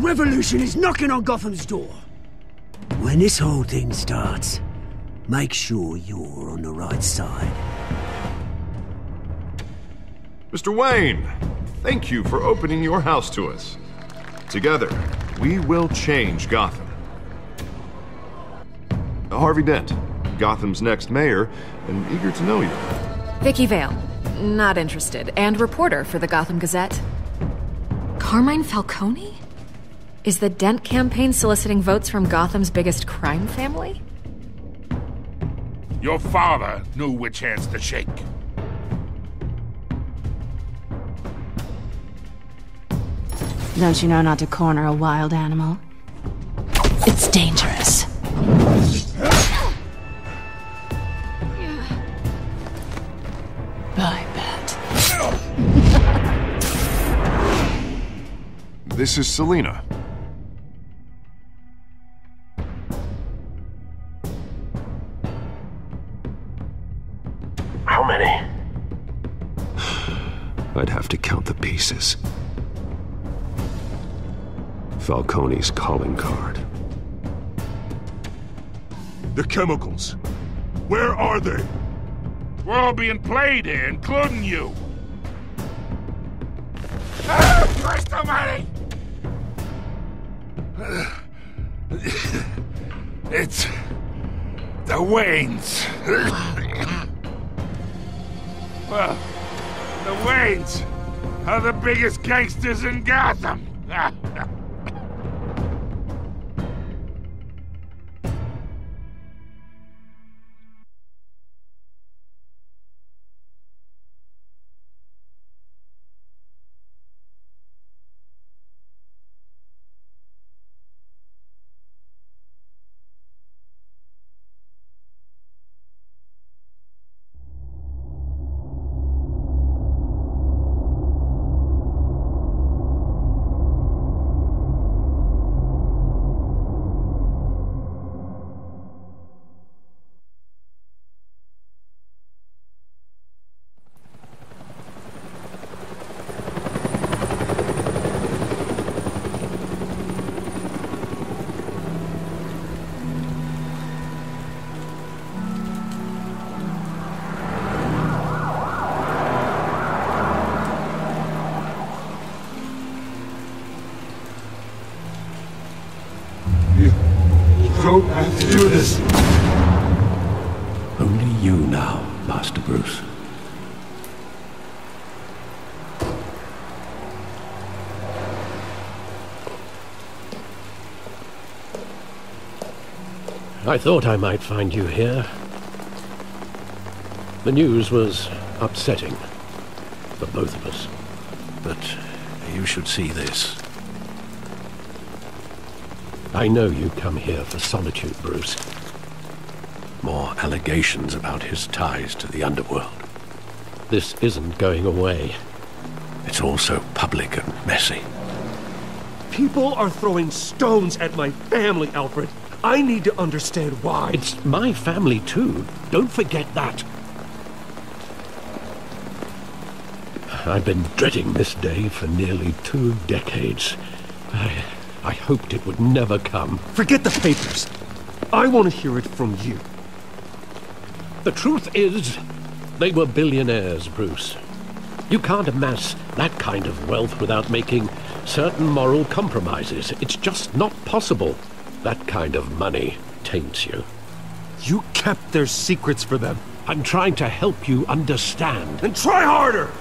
revolution is knocking on Gotham's door. When this whole thing starts, make sure you're on the right side. Mr. Wayne, thank you for opening your house to us. Together, we will change Gotham. Harvey Dent, Gotham's next mayor, and eager to know you. Vicky Vale, not interested, and reporter for the Gotham Gazette. Carmine Falcone? Is the Dent campaign soliciting votes from Gotham's biggest crime family? Your father knew which hands to shake. Don't you know not to corner a wild animal? It's dangerous. I bet. This is Selina. How many? I'd have to count the pieces. Falcone's calling card. The chemicals. Where are they? We're all being played here, including you. Christ almighty! It's the Waynes. Well, the Waynes are the biggest gangsters in Gotham. Don't have to do this. Only you now, Master Bruce. I thought I might find you here. The news was upsetting for both of us. But you should see this. I know you come here for solitude, Bruce. More allegations about his ties to the underworld. This isn't going away. It's all so public and messy. People are throwing stones at my family, Alfred. I need to understand why. It's my family, too. Don't forget that. I've been dreading this day for nearly 2 decades. I hoped it would never come. Forget the papers. I want to hear it from you. The truth is, they were billionaires, Bruce. You can't amass that kind of wealth without making certain moral compromises. It's just not possible. That kind of money taints you. You kept their secrets for them. I'm trying to help you understand. And try harder!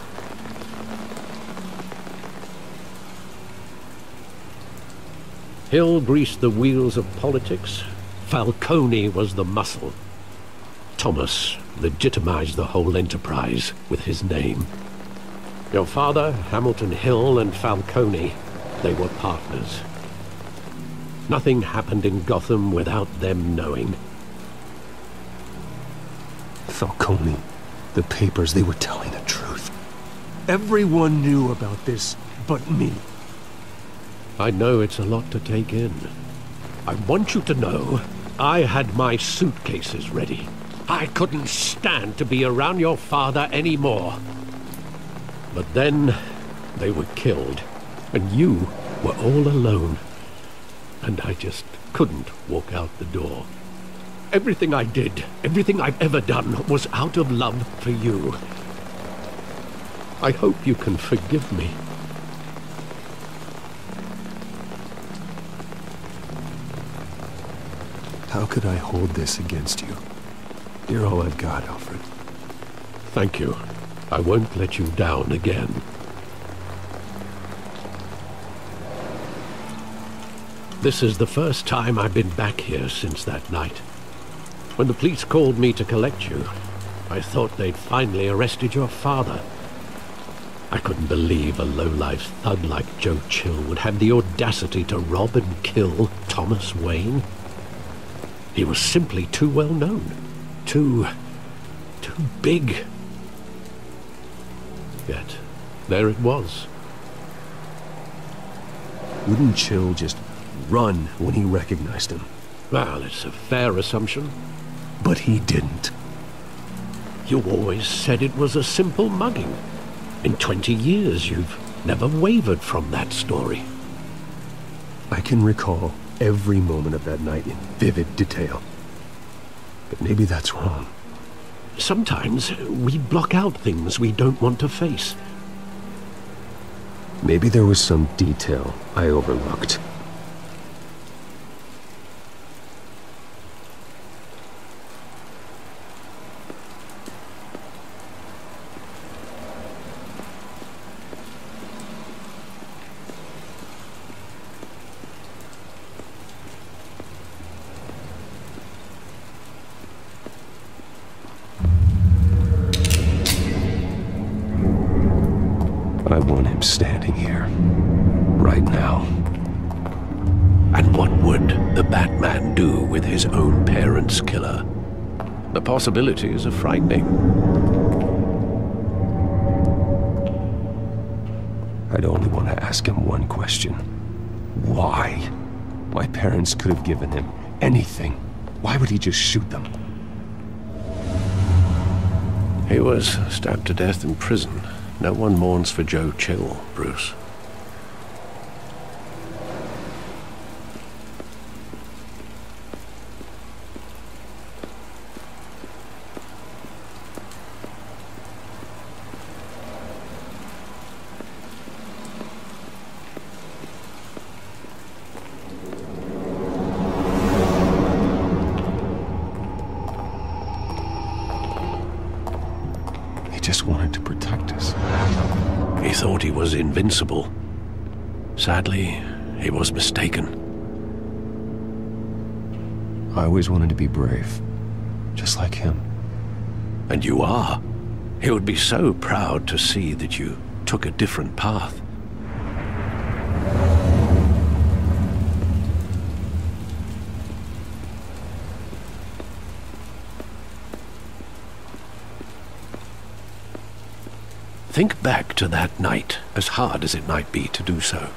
Hill greased the wheels of politics. Falcone was the muscle. Thomas legitimized the whole enterprise with his name. Your father, Hamilton Hill, and Falcone, they were partners. Nothing happened in Gotham without them knowing. Falcone, the papers, they were telling the truth. Everyone knew about this but me. I know it's a lot to take in. I want you to know I had my suitcases ready. I couldn't stand to be around your father anymore. But then they were killed, and you were all alone. and I just couldn't walk out the door. Everything I did, everything I've ever done, was out of love for you. I hope you can forgive me. How could I hold this against you? You're all I've got, Alfred. Thank you. I won't let you down again. This is the first time I've been back here since that night. When the police called me to collect you, I thought they'd finally arrested your father. I couldn't believe a low-life thug like Joe Chill would have the audacity to rob and kill Thomas Wayne. He was simply too well known. Too big. Yet, there it was. Wouldn't Chill just run when he recognized him? Well, it's a fair assumption. But he didn't. You always said it was a simple mugging. In 20 years, you've never wavered from that story. I can recall every moment of that night in vivid detail. But maybe that's wrong. Sometimes we block out things we don't want to face. Maybe there was some detail I overlooked. I want him standing here, right now. And what would the Batman do with his own parents' killer? The possibilities are frightening. I'd only want to ask him one question. Why? My parents could have given him anything. Why would he just shoot them? He was stabbed to death in prison. No one mourns for Joe Chill, Bruce. He just wanted to protect us. He thought he was invincible. Sadly, he was mistaken. I always wanted to be brave, just like him. And you are. He would be so proud to see that you took a different path. Think back to that night, as hard as it might be to do so.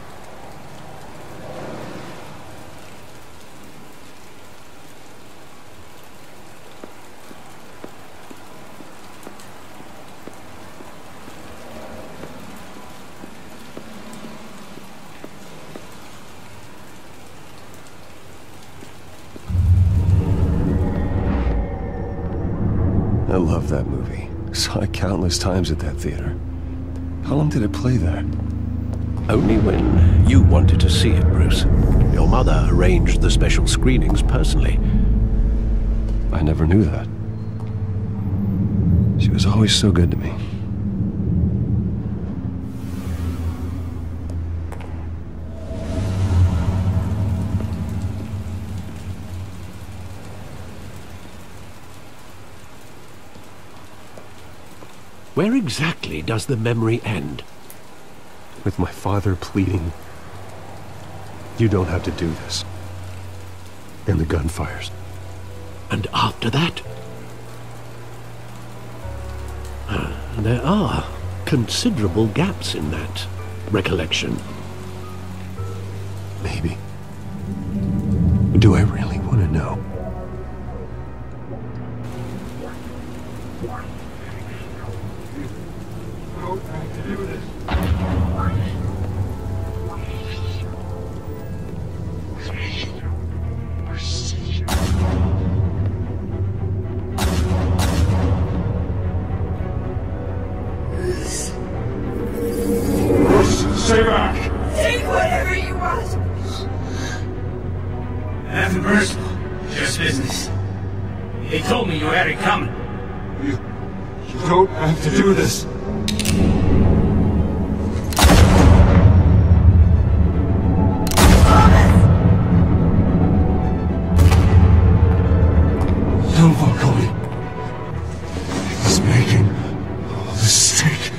I love that movie. Saw it countless times at that theater. How long did it play there? Only when you wanted to see it, Bruce. Your mother arranged the special screenings personally. I never knew that. She was always so good to me. Where exactly does the memory end? With my father pleading, "You don't have to do this." And the gun fires. And after that? There are considerable gaps in that recollection. Maybe. Do I really want to know? told me you had it coming. You don't have to do this. No, Falcone. He's making a mistake.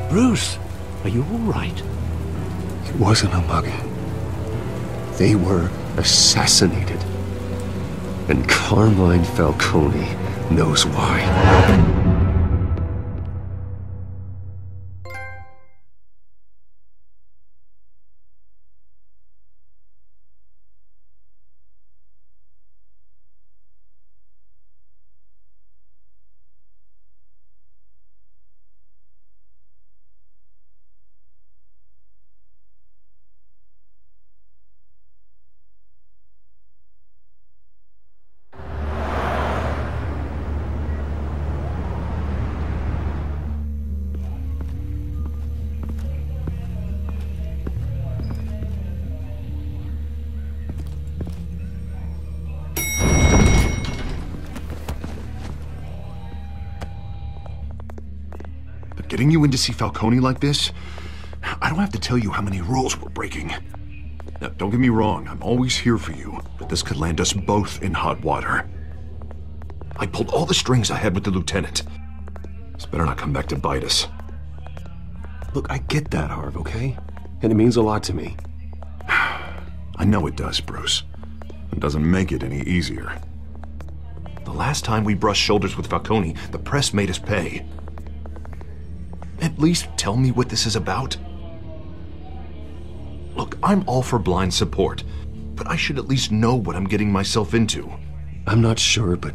Bruce, are you all right? It wasn't a mugging. They were assassinated. And Carmine Falcone knows why. Getting you in to see Falcone like this? I don't have to tell you how many rules we're breaking. Now, don't get me wrong, I'm always here for you, but this could land us both in hot water. I pulled all the strings I had with the lieutenant. This better not come back to bite us. Look, I get that, Harv, okay? And it means a lot to me. I know it does, Bruce. It doesn't make it any easier. The last time we brushed shoulders with Falcone, the press made us pay. At least tell me what this is about. Look, I'm all for blind support, but I should at least know what I'm getting myself into. I'm not sure, but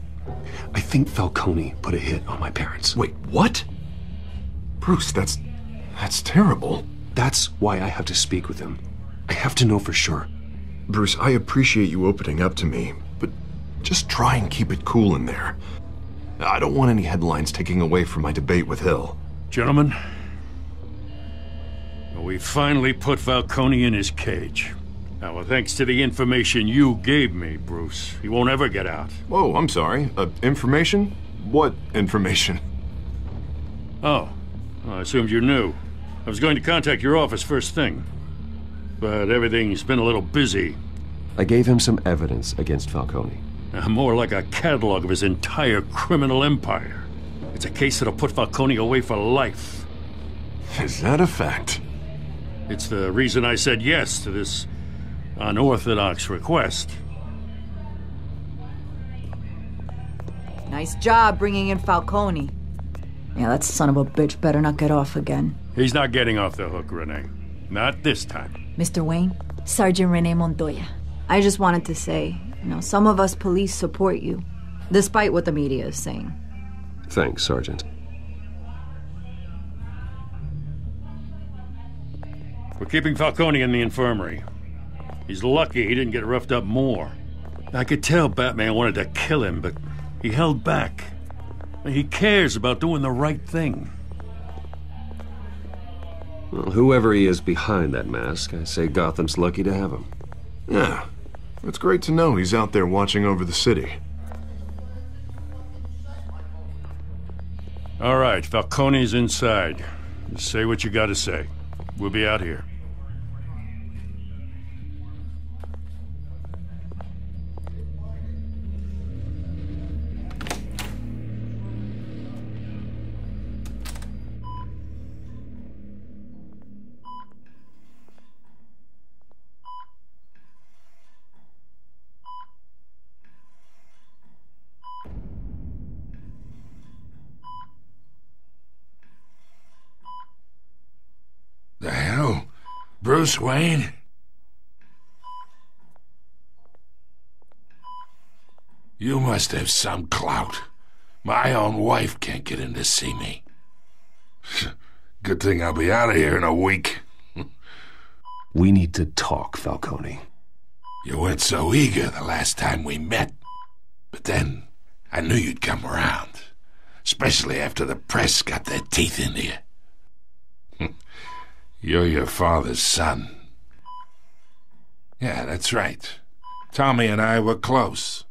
I think Falcone put a hit on my parents. Wait, what? Bruce, that's terrible. That's why I have to speak with him. I have to know for sure. Bruce, I appreciate you opening up to me, but just try and keep it cool in there. I don't want any headlines taking away from my debate with Hill. Gentlemen, we finally put Falcone in his cage. Now, thanks to the information you gave me, Bruce, he won't ever get out. Whoa, I'm sorry. Information? What information? Oh, I assumed you knew. I was going to contact your office first thing, but everything's been a little busy. I gave him some evidence against Falcone. More like a catalog of his entire criminal empire. It's a case that'll put Falcone away for life. Is that a fact? It's the reason I said yes to this unorthodox request. Nice job bringing in Falcone. Yeah, that son of a bitch better not get off again. He's not getting off the hook, Renee. Not this time. Mr. Wayne, Sergeant Renee Montoya. I just wanted to say, some of us police support you, despite what the media is saying. Thanks, Sergeant. We're keeping Falcone in the infirmary. He's lucky he didn't get roughed up more. I could tell Batman wanted to kill him, but he held back. He cares about doing the right thing. Well, whoever he is behind that mask, I say Gotham's lucky to have him. Yeah, it's great to know he's out there watching over the city. All right, Falcone's inside. Just say what you gotta say. We'll be out here. The hell? Bruce Wayne? You must have some clout. My own wife can't get in to see me. Good thing I'll be out of here in a week. We need to talk, Falcone. You weren't so eager the last time we met. But then, I knew you'd come around. Especially after the press got their teeth into you. You're your father's son. Yeah, that's right. Tommy and I were close.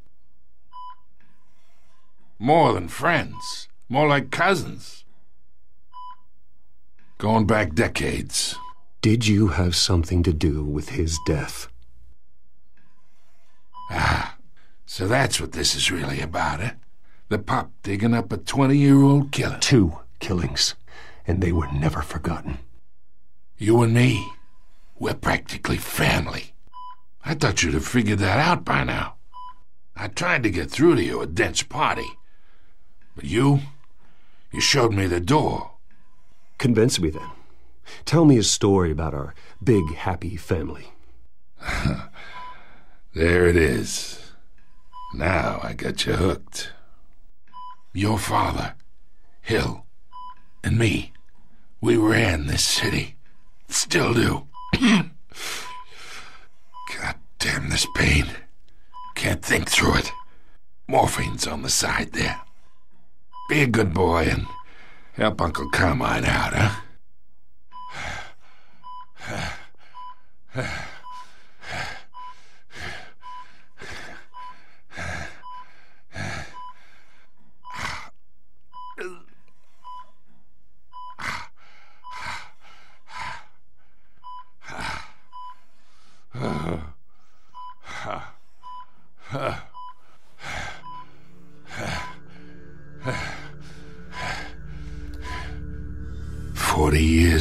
More than friends. More like cousins. Going back decades. Did you have something to do with his death? Ah, so that's what this is really about, eh? The pup digging up a 20-year-old killer. 2 killings, and they were never forgotten. You and me, we're practically family. I thought you'd have figured that out by now. I tried to get through to you at Dent's party. But you showed me the door. Convince me then. Tell me a story about our big, happy family. There it is. Now I got you hooked. Your father, Hill, and me, we ran this city. Still do. God damn this pain. Can't think through it. Morphine's on the side there. Be a good boy and help Uncle Carmine out, huh?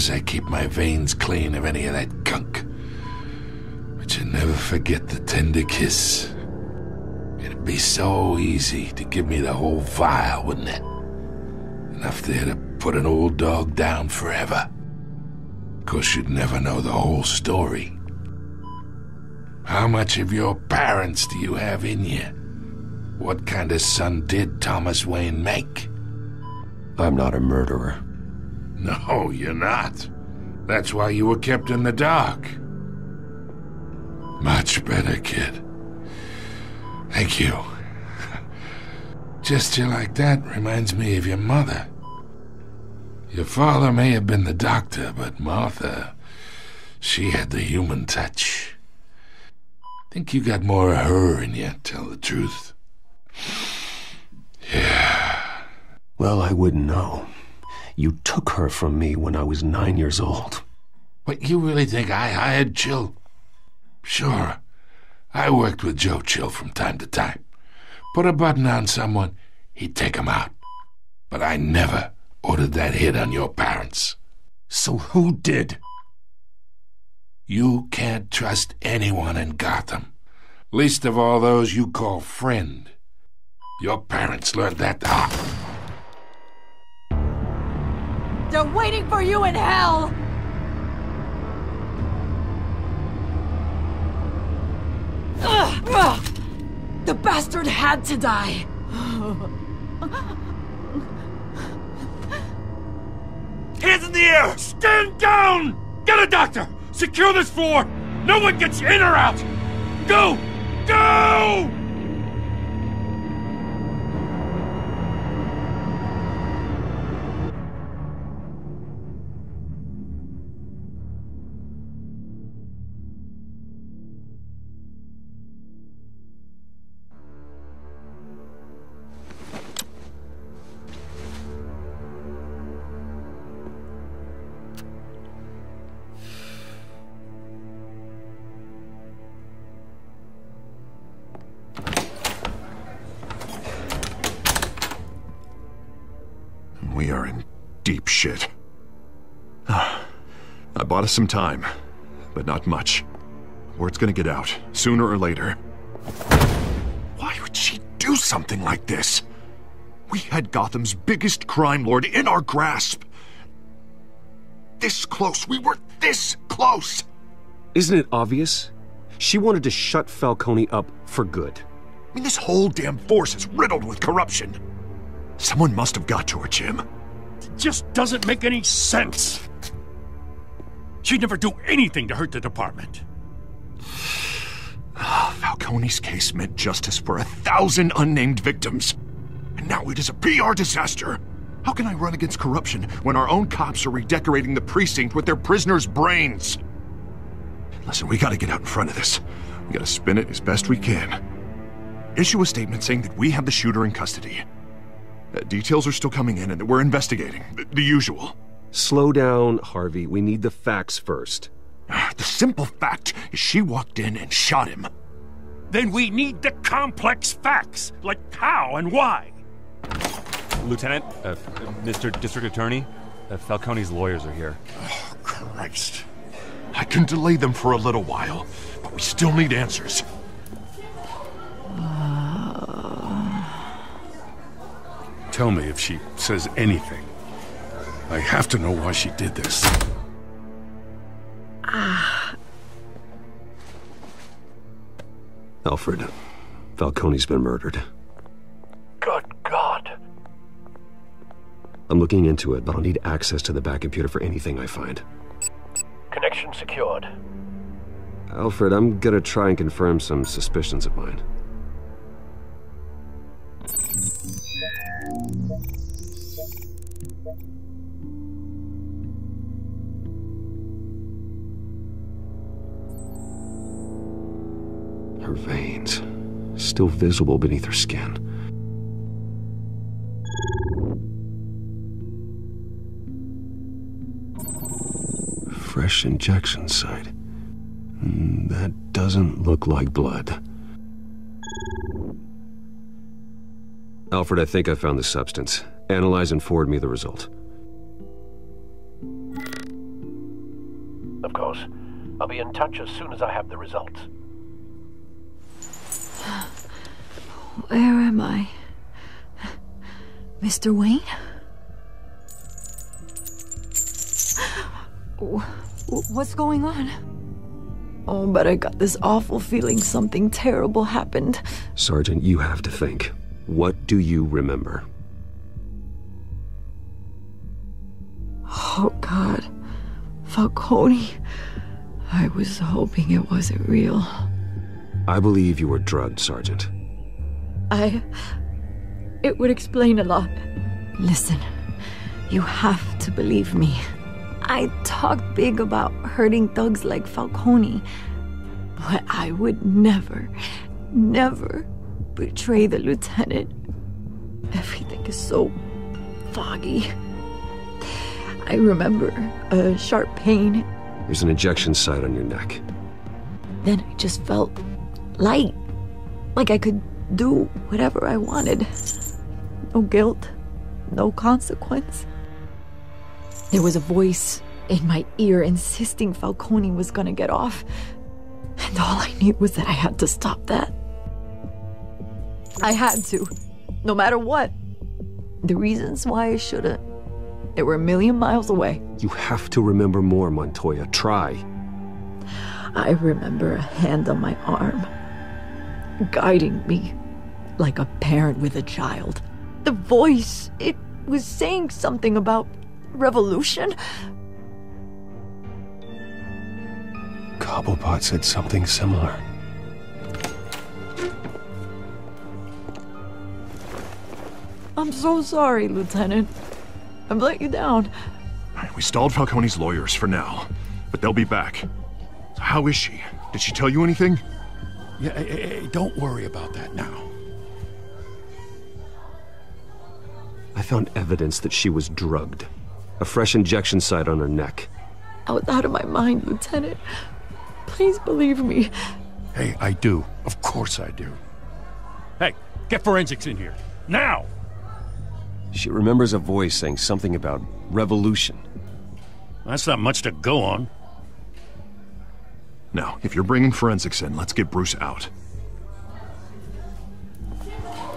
I keep my veins clean of any of that gunk. But you never forget the tender kiss. It'd be so easy to give me the whole vial, wouldn't it? Enough there to put an old dog down forever. Of course, you'd never know the whole story. How much of your parents do you have in you? What kind of son did Thomas Wayne make? I'm not a murderer. No, you're not. That's why you were kept in the dark. Much better, kid. Thank you. Gesture like that reminds me of your mother. Your father may have been the doctor, but Martha, she had the human touch. Think you got more of her in you, tell the truth. Yeah. Well, I wouldn't know. You took her from me when I was 9 years old. What, you really think I hired Chill? Sure. I worked with Joe Chill from time to time. Put a button on someone, he'd take him out. But I never ordered that hit on your parents. So who did? You can't trust anyone in Gotham. Least of all those you call friend. Your parents learned that They're waiting for you in hell! The bastard had to die! Hands in the air! Stand down! Get a doctor! Secure this floor! No one gets in or out! Go! Go! We are in deep shit. I bought us some time, but not much. Word's gonna get out, sooner or later. Why would she do something like this? We had Gotham's biggest crime lord in our grasp. This close, we were this close! Isn't it obvious? She wanted to shut Falcone up for good. I mean, this whole damn force is riddled with corruption. Someone must have got to her, Jim. It just doesn't make any sense. She'd never do anything to hurt the department. Falcone's case meant justice for 1,000 unnamed victims. And now it is a PR disaster. How can I run against corruption when our own cops are redecorating the precinct with their prisoners' brains? Listen, we gotta get out in front of this. We gotta spin it as best we can. Issue a statement saying that we have the shooter in custody. Details are still coming in and that we're investigating. The usual. Slow down, Harvey. We need the facts first. The simple fact is she walked in and shot him. Then we need the complex facts, like how and why. Lieutenant, Mr. District Attorney, Falcone's lawyers are here. Oh, Christ. I can delay them for a little while, but we still need answers. Tell me if she says anything. I have to know why she did this. Alfred, Falcone's been murdered. Good God. I'm looking into it, but I'll need access to the back computer for anything I find. Connection secured. Alfred, I'm gonna try and confirm some suspicions of mine. Her veins, still visible beneath her skin. Fresh injection site. That doesn't look like blood. Alfred, I think I found the substance. Analyze and forward me the result. Of course. I'll be in touch as soon as I have the results. Where am I? Mr. Wayne? What's going on? Oh, but I got this awful feeling something terrible happened. Sergeant, you have to think. What do you remember? Oh, God. Falcone. I was hoping it wasn't real. I believe you were drugged, Sergeant. It would explain a lot. Listen, you have to believe me. I talked big about hurting thugs like Falcone, but I would never betray the lieutenant. Everything is so foggy. I remember a sharp pain. There's an injection site on your neck. Then I just felt light, like I could do whatever I wanted. No guilt, no consequence. There was a voice in my ear insisting Falcone was gonna get off. And all I knew was that I had to stop that. I had to, no matter what. The reasons why I shouldn't, they were a million miles away. You have to remember more, Montoya. Try. I remember a hand on my arm, guiding me like a parent with a child. The voice, it was saying something about revolution. Cobblepot said something similar. I'm so sorry, Lieutenant. I've let you down. We stalled Falcone's lawyers for now, but they'll be back. So how is she? Did she tell you anything? Yeah, don't worry about that now. I found evidence that she was drugged. A fresh injection site on her neck. I was out of my mind, Lieutenant. Please believe me. Hey, I do. Of course I do. Hey, get forensics in here. Now! She remembers a voice saying something about revolution. That's not much to go on. Now, if you're bringing forensics in, let's get Bruce out.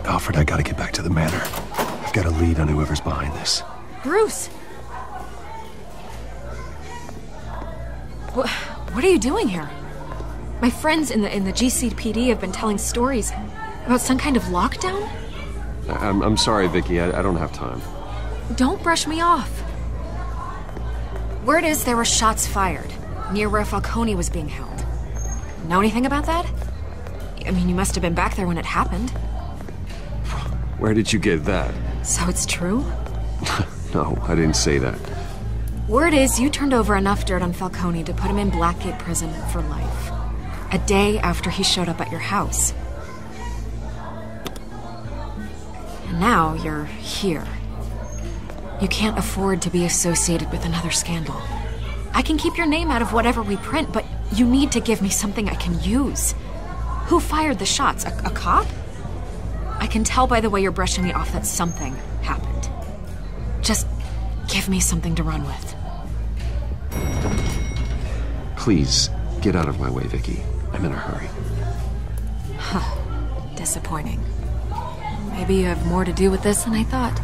Alfred, I gotta get back to the manor. I've got a lead on whoever's behind this. Bruce! What are you doing here? My friends in the GCPD have been telling stories about some kind of lockdown? I'm sorry, Vicky. I don't have time. Don't brush me off. Word is there were shots fired near where Falcone was being held. Know anything about that? I mean, you must have been back there when it happened. Where did you get that? So it's true? No, I didn't say that. Word is you turned over enough dirt on Falcone to put him in Blackgate Prison for life. A day after he showed up at your house. And now you're here. You can't afford to be associated with another scandal. I can keep your name out of whatever we print, but you need to give me something I can use. Who fired the shots? A cop? I can tell by the way you're brushing me off that something happened. Just give me something to run with. Please, get out of my way, Vicky. I'm in a hurry. Huh. Disappointing. Maybe you have more to do with this than I thought.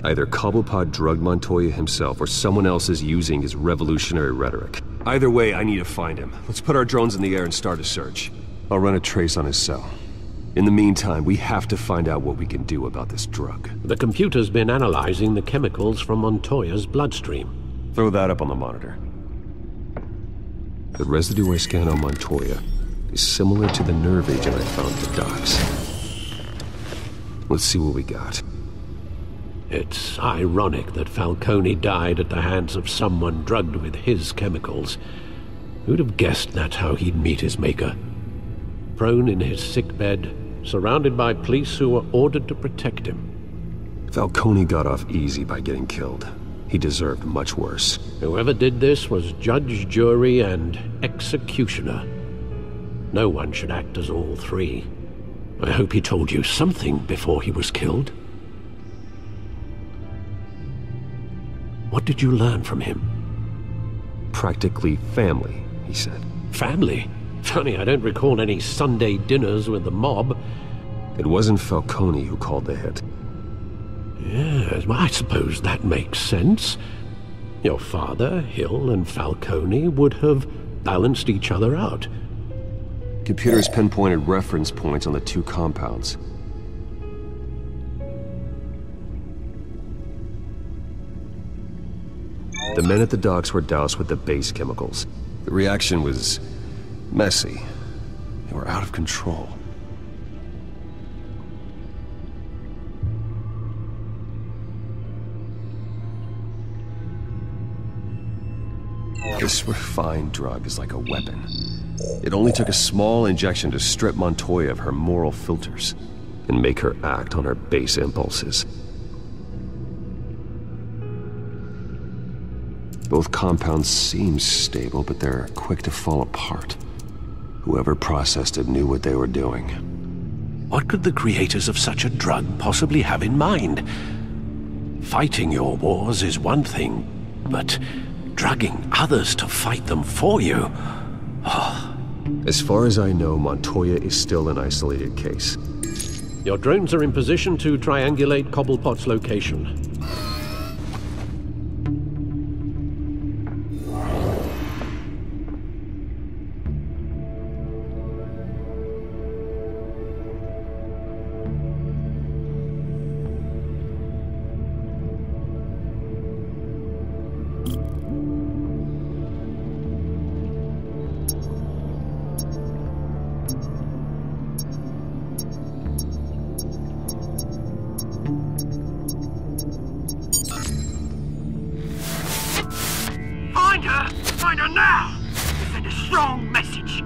Either Cobblepot drugged Montoya himself, or someone else is using his revolutionary rhetoric. Either way, I need to find him. Let's put our drones in the air and start a search. I'll run a trace on his cell. In the meantime, we have to find out what we can do about this drug. The computer's been analyzing the chemicals from Montoya's bloodstream. Throw that up on the monitor. The residue I scanned on Montoya is similar to the nerve agent I found at the docks. Let's see what we got. It's ironic that Falcone died at the hands of someone drugged with his chemicals. Who'd have guessed that's how he'd meet his maker? Prone in his sickbed, surrounded by police who were ordered to protect him. Falcone got off easy by getting killed. He deserved much worse. Whoever did this was judge, jury, and executioner. No one should act as all three. I hope he told you something before he was killed. What did you learn from him? Practically family, he said. Family? Funny, I don't recall any Sunday dinners with the mob. It wasn't Falcone who called the hit. Yes, well, I suppose that makes sense. Your father, Hill, and Falcone would have balanced each other out. Computers pinpointed reference points on the two compounds. The men at the docks were doused with the base chemicals. The reaction was messy. They were out of control. This refined drug is like a weapon. It only took a small injection to strip Montoya of her moral filters and make her act on her base impulses. Both compounds seem stable, but they're quick to fall apart. Whoever processed it knew what they were doing. What could the creators of such a drug possibly have in mind? Fighting your wars is one thing, but drugging others to fight them for you? Oh. As far as I know, Montoya is still an isolated case. Your drones are in position to triangulate Cobblepot's location. Find her now! Send a strong message.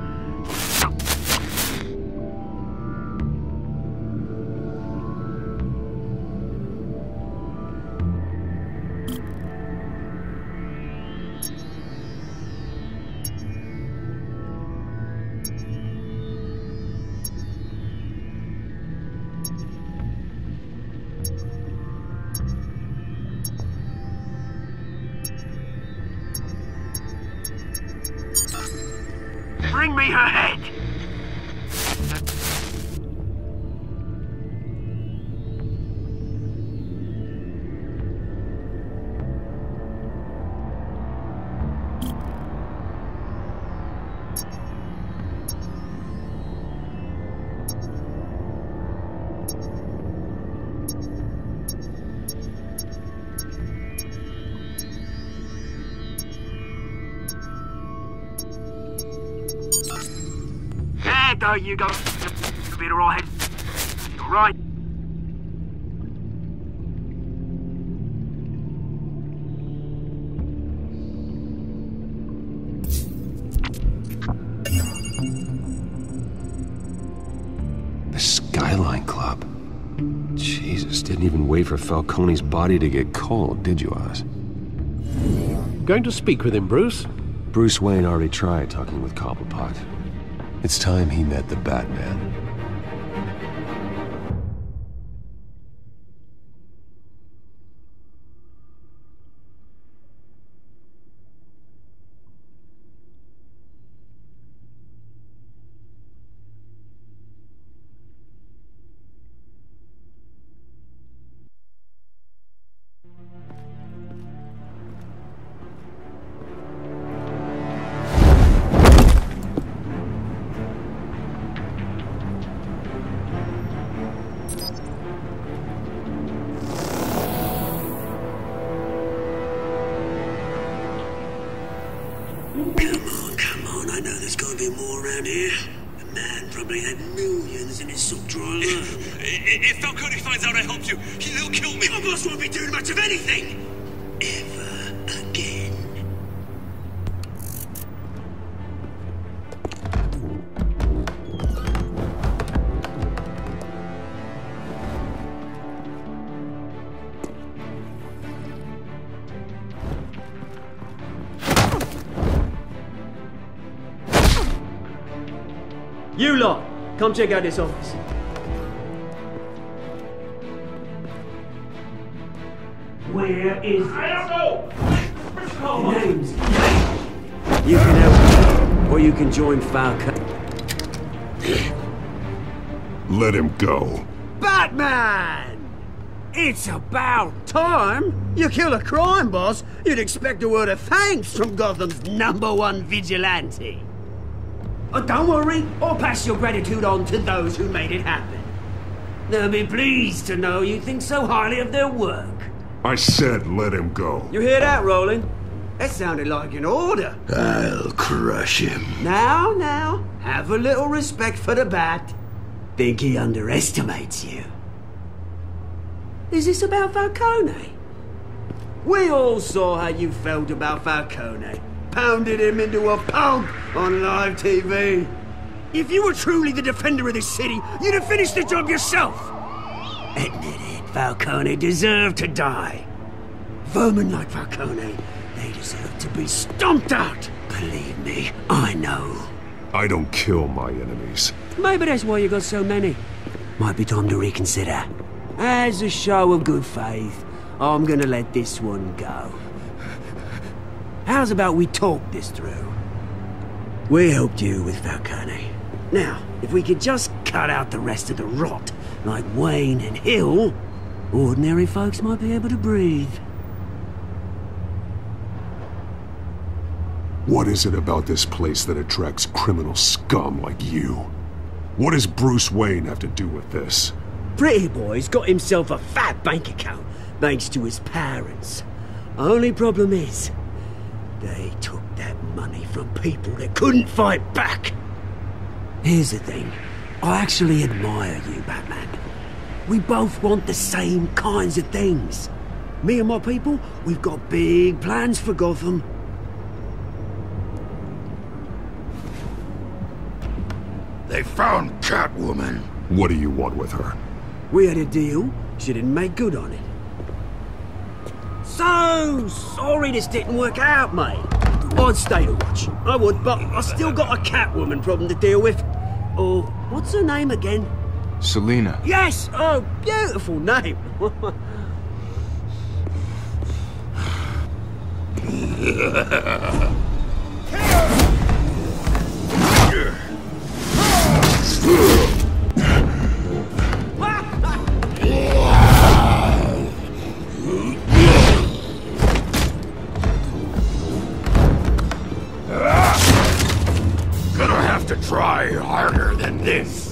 Bring me her head! There you go. Be alright. Right. The Skyline Club. Jesus, didn't even wait for Falcone's body to get cold, did you, Oz? Going to speak with him, Bruce? Bruce Wayne already tried talking with Cobblepot. It's time he met the Batman. Come on, I know there's gotta be more around here. The man probably had millions in his sock drawer alone. If Falcone finds out I helped you, he'll kill me. Your boss won't be doing much of anything! Ever again. You lot, come check out this office. Where is I don't know! names? You can help me, or you can join Falcone. Let him go. Batman! It's about time! You kill a crime boss, you'd expect a word of thanks from Gotham's #1 vigilante. Oh, don't worry, I'll pass your gratitude on to those who made it happen. They'll be pleased to know you think so highly of their work. I said let him go. You hear that, Roland? That sounded like an order. I'll crush him. Now, have a little respect for the Bat. Think he underestimates you. Is this about Falcone? We all saw how you felt about Falcone. Pounded him into a pulp on live TV. If you were truly the defender of this city, you'd have finished the job yourself. Admit it, Falcone deserved to die. Vermin like Falcone, they deserve to be stomped out. Believe me, I know. I don't kill my enemies. Maybe that's why you got so many. Might be time to reconsider. As a show of good faith, I'm gonna let this one go. How's about we talk this through? We helped you with Falcone. Now, if we could just cut out the rest of the rot, like Wayne and Hill, ordinary folks might be able to breathe. What is it about this place that attracts criminal scum like you? What does Bruce Wayne have to do with this? Pretty Boy's got himself a fat bank account, thanks to his parents. Only problem is, they took that money from people that couldn't fight back. Here's the thing. I actually admire you, Batman. We both want the same kinds of things. Me and my people, we've got big plans for Gotham. They found Catwoman. What do you want with her? We had a deal. She didn't make good on it. So sorry this didn't work out, mate. I'd stay to watch. I would, but I still got a Catwoman problem to deal with. Or, what's her name again? Selina. Yes! Oh, beautiful name. Gonna have to try harder than this.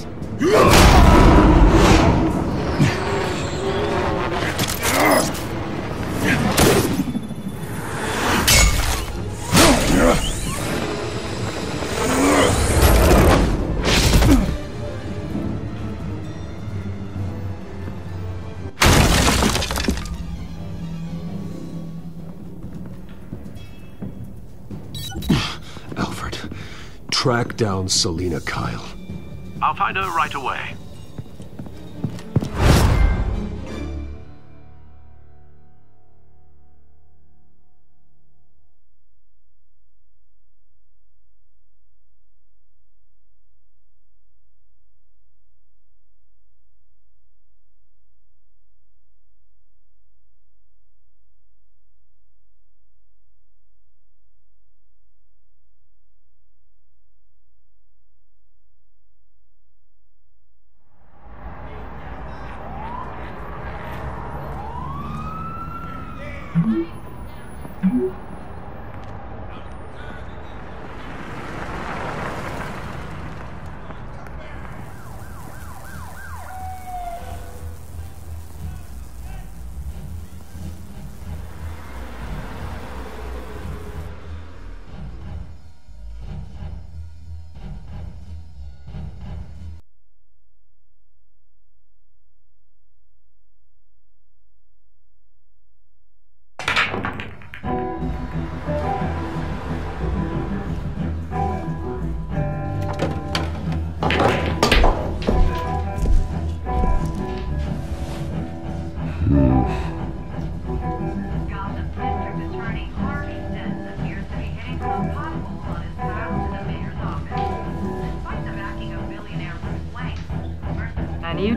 Alfred, track down Selina Kyle. I'll find her right away.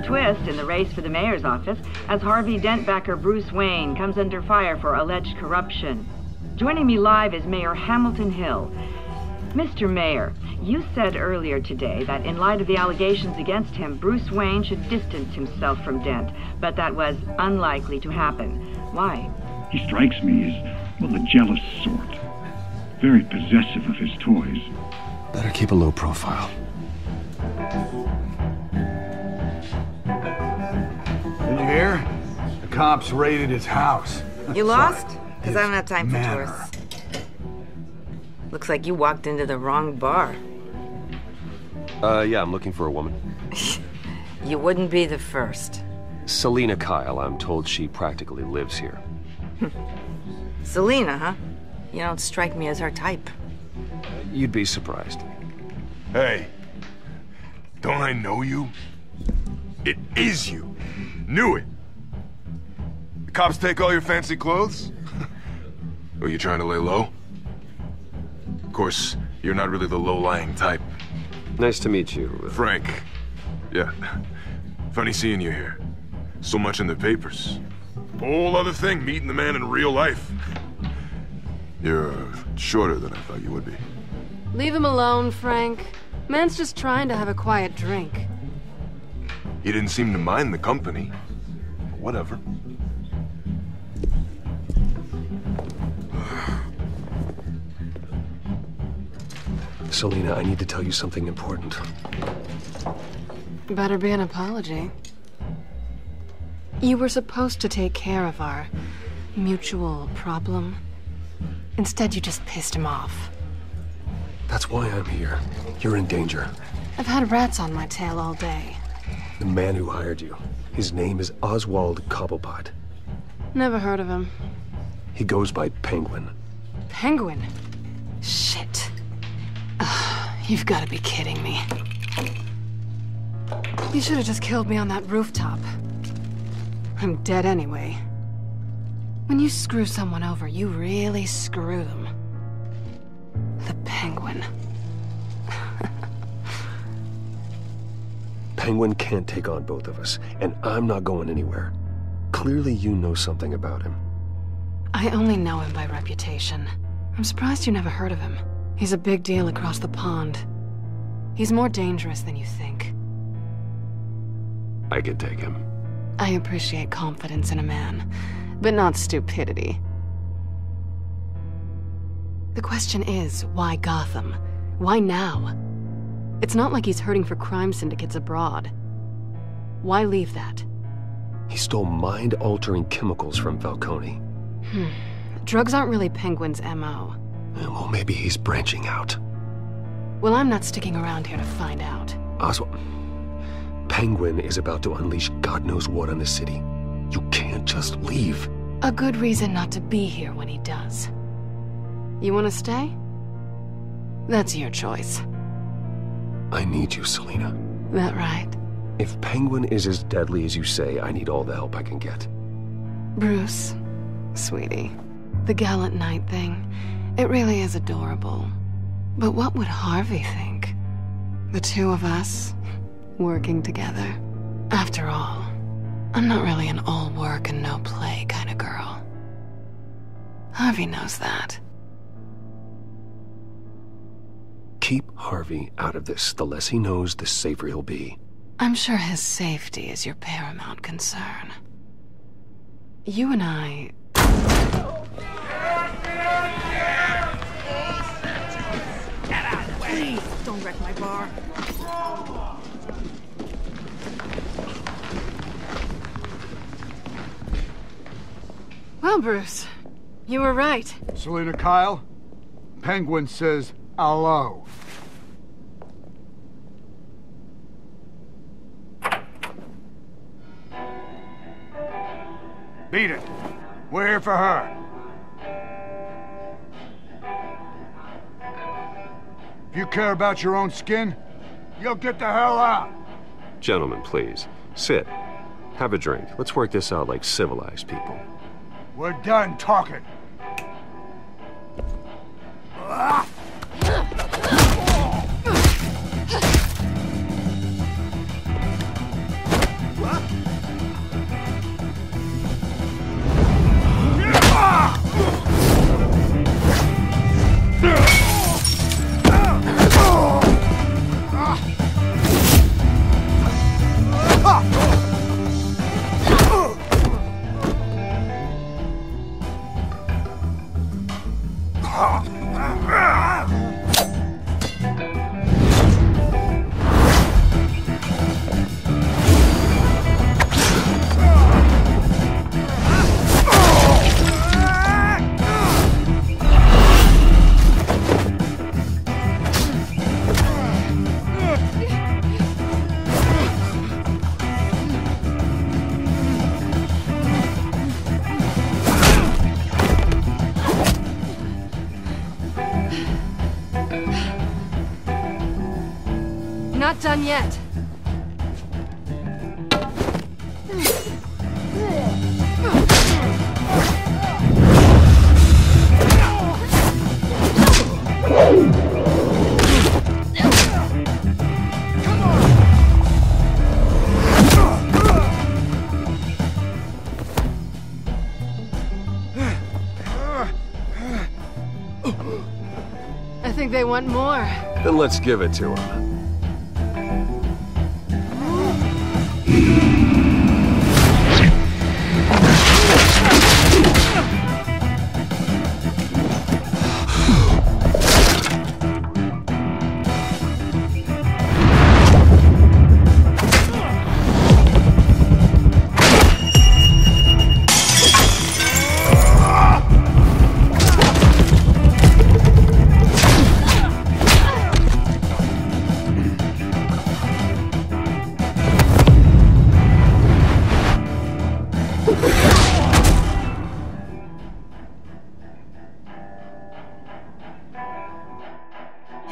Twist in the race for the mayor's office as Harvey Dent-backer Bruce Wayne comes under fire for alleged corruption. Joining me live is Mayor Hamilton Hill. Mr. Mayor, you said earlier today that in light of the allegations against him, Bruce Wayne should distance himself from Dent, but that was unlikely to happen. Why? He strikes me as, well, a jealous sort. Very possessive of his toys. Better keep a low profile. Did you hear? The cops raided his house. You lost? Because I don't have time for tourists. Looks like you walked into the wrong bar. Yeah, I'm looking for a woman. You wouldn't be the first. Selina Kyle, I'm told she practically lives here. Selina, huh? You don't strike me as her type. You'd be surprised. Hey, don't I know you? It is you. Knew it. The cops take all your fancy clothes? Are you trying to lay low? Of course, you're not really the low-lying type. Nice to meet you. Frank. Yeah. Funny seeing you here. So much in the papers. Whole other thing, meeting the man in real life. You're shorter than I thought you would be. Leave him alone, Frank. Man's just trying to have a quiet drink. He didn't seem to mind the company. Whatever. Selina, I need to tell you something important. Better be an apology. You were supposed to take care of our mutual problem. Instead, you just pissed him off. That's why I'm here. You're in danger. I've had rats on my tail all day. The man who hired you. His name is Oswald Cobblepot. Never heard of him. He goes by Penguin. Penguin? Shit. You've got to be kidding me. You should have just killed me on that rooftop. I'm dead anyway. When you screw someone over, you really screw them. The Penguin. Penguin can't take on both of us, and I'm not going anywhere. Clearly you know something about him. I only know him by reputation. I'm surprised you never heard of him. He's a big deal across the pond. He's more dangerous than you think. I can take him. I appreciate confidence in a man, but not stupidity. The question is, why Gotham? Why now? It's not like he's hurting for crime syndicates abroad. Why leave that? He stole mind-altering chemicals from Falcone. Drugs aren't really Penguin's MO. Well, maybe he's branching out. Well, I'm not sticking around here to find out. Oswald, Penguin is about to unleash God knows what on the city. You can't just leave. A good reason not to be here when he does. You want to stay? That's your choice. I need you, Selina. That right? If Penguin is as deadly as you say, I need all the help I can get. Bruce, sweetie, the gallant knight thing, it really is adorable. But what would Harvey think? The two of us, working together. After all, I'm not really an all work and no play kind of girl. Harvey knows that. Keep Harvey out of this. The less he knows, the safer he'll be. I'm sure his safety is your paramount concern. You and I... Get out of the way! Please, don't wreck my bar. Well, Bruce, you were right. Selina Kyle, Penguin says hello. Beat it. We're here for her. If you care about your own skin, you'll get the hell out. Gentlemen, please. Sit. Have a drink. Let's work this out like civilized people. We're done talking. Not done yet. I think they want more. Then let's give it to them.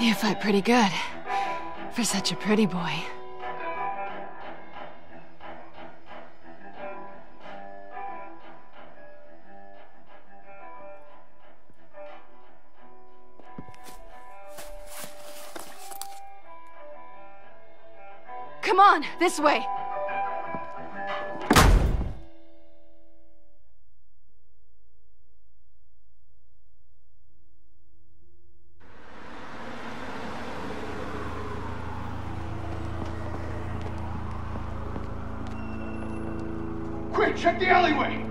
You fight pretty good, for such a pretty boy. Come on, this way. Quick, check the alleyway!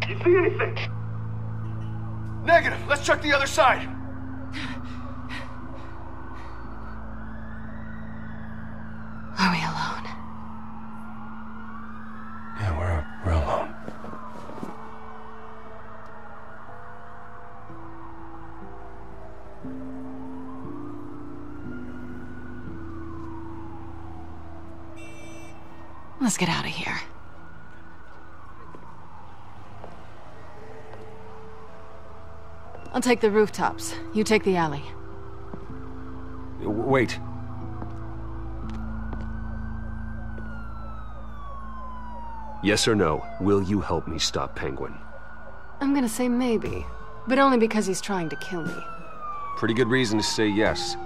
You see anything? Negative. Let's check the other side. Are we alone? Yeah, we're alone. Let's get out of here. I'll take the rooftops. You take the alley. Wait. Yes or no, will you help me stop Penguin? I'm gonna say maybe, but only because he's trying to kill me. Pretty good reason to say yes.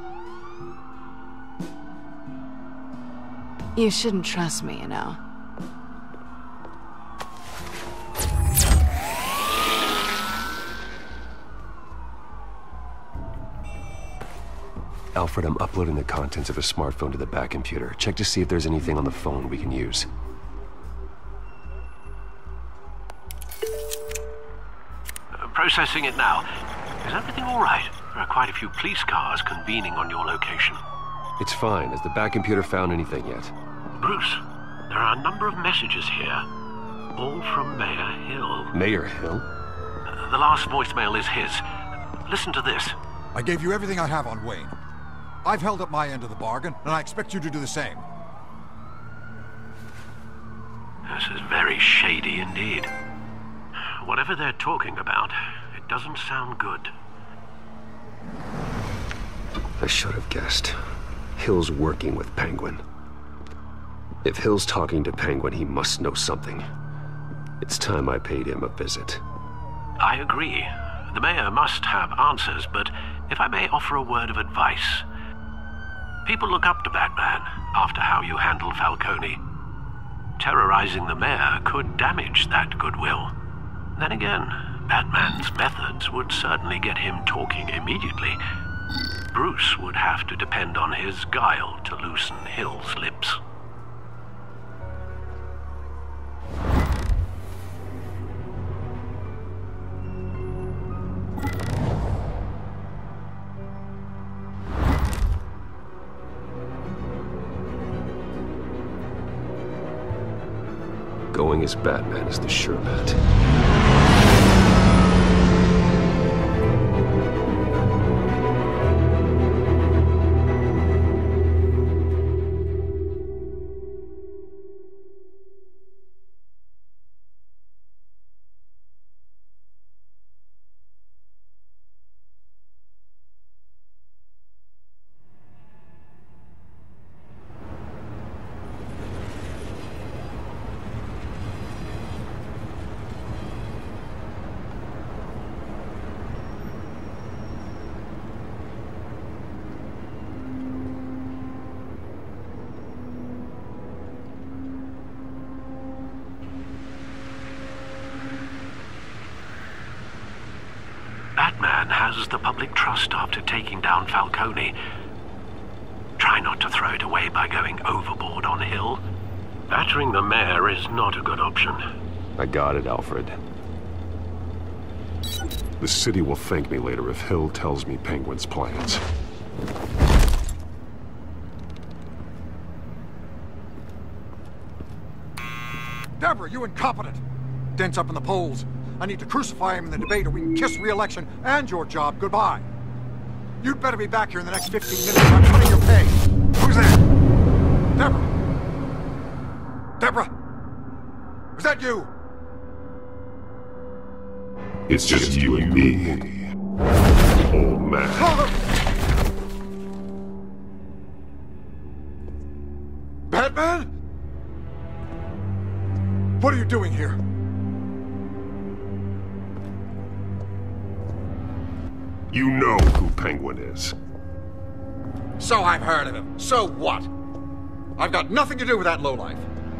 You shouldn't trust me, you know. Alfred, I'm uploading the contents of a smartphone to the back computer. Check to see if there's anything on the phone we can use. Processing it now. Is everything all right? There are quite a few police cars convening on your location. It's fine. Has the back computer found anything yet? Bruce, there are a number of messages here. All from Mayor Hill. Mayor Hill? The last voicemail is his. Listen to this. I gave you everything I have on Wayne. I've held up my end of the bargain, and I expect you to do the same. This is very shady indeed. Whatever they're talking about, it doesn't sound good. I should have guessed. Hill's working with Penguin. If Hill's talking to Penguin, he must know something. It's time I paid him a visit. I agree. The mayor must have answers, but if I may offer a word of advice. People look up to Batman after how you handled Falcone. Terrorizing the mayor could damage that goodwill. Then again, Batman's methods would certainly get him talking immediately. Bruce would have to depend on his guile to loosen Hill's lips. Going as Batman is the sure bet. Batman has the public trust after taking down Falcone. Try not to throw it away by going overboard on Hill. Battering the mayor is not a good option. I got it, Alfred. The city will thank me later if Hill tells me Penguin's plans. Deborah, you incompetent! Dent's up in the polls. I need to crucify him in the debate or we can kiss re-election and your job goodbye. You'd better be back here in the next 15 minutes or I'm cutting your pay. Who's that? Deborah! Deborah! Was that you? It's just you and me, old man. Batman? What are you doing here? You know who Penguin is. So I've heard of him. So what? I've got nothing to do with that lowlife.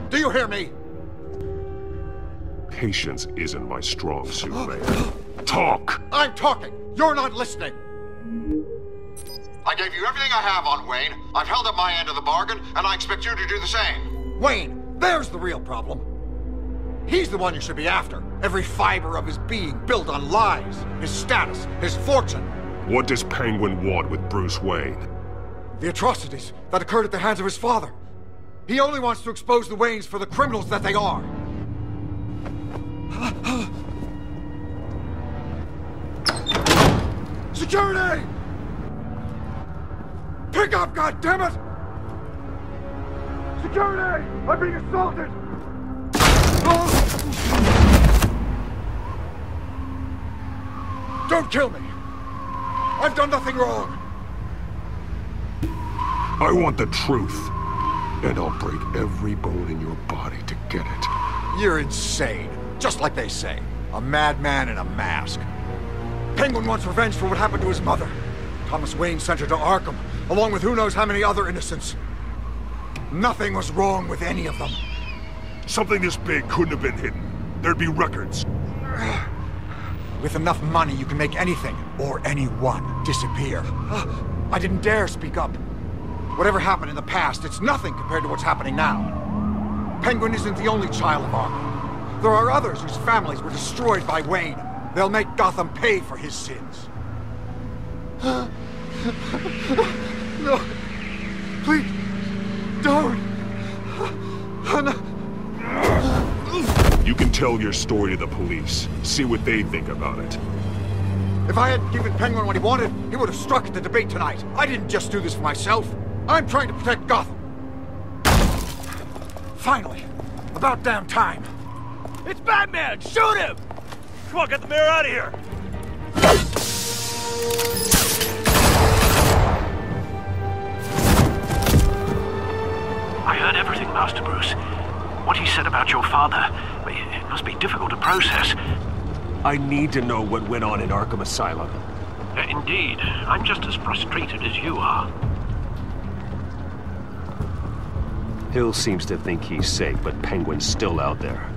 Do you hear me? Patience isn't my strong suit, man. Talk! I'm talking! You're not listening! I gave you everything I have on Wayne. I've held up my end of the bargain, and I expect you to do the same. Wayne, there's the real problem. He's the one you should be after. Every fiber of his being built on lies, his status, his fortune. What does Penguin want with Bruce Wayne? The atrocities that occurred at the hands of his father. He only wants to expose the Waynes for the criminals that they are. Security! Pick up, goddammit! Security! I'm being assaulted! Don't kill me! I've done nothing wrong! I want the truth, and I'll break every bone in your body to get it. You're insane. Just like they say. A madman in a mask. Penguin wants revenge for what happened to his mother. Thomas Wayne sent her to Arkham, along with who knows how many other innocents. Nothing was wrong with any of them. Something this big couldn't have been hidden. There'd be records. With enough money, you can make anything, or anyone, disappear. I didn't dare speak up. Whatever happened in the past, it's nothing compared to what's happening now. Penguin isn't the only child of Arkham. There are others whose families were destroyed by Wayne. They'll make Gotham pay for his sins. No. Please. Don't. You can tell your story to the police. See what they think about it. If I hadn't given Penguin what he wanted, he would have struck at the debate tonight. I didn't just do this for myself. I'm trying to protect Gotham. Finally. About damn time. It's Batman! Shoot him! Come on, get the mayor out of here! I heard everything, Master Bruce. What he said about your father, it must be difficult to process. I need to know what went on in Arkham Asylum. Indeed. I'm just as frustrated as you are. Hill seems to think he's safe, but Penguin's still out there.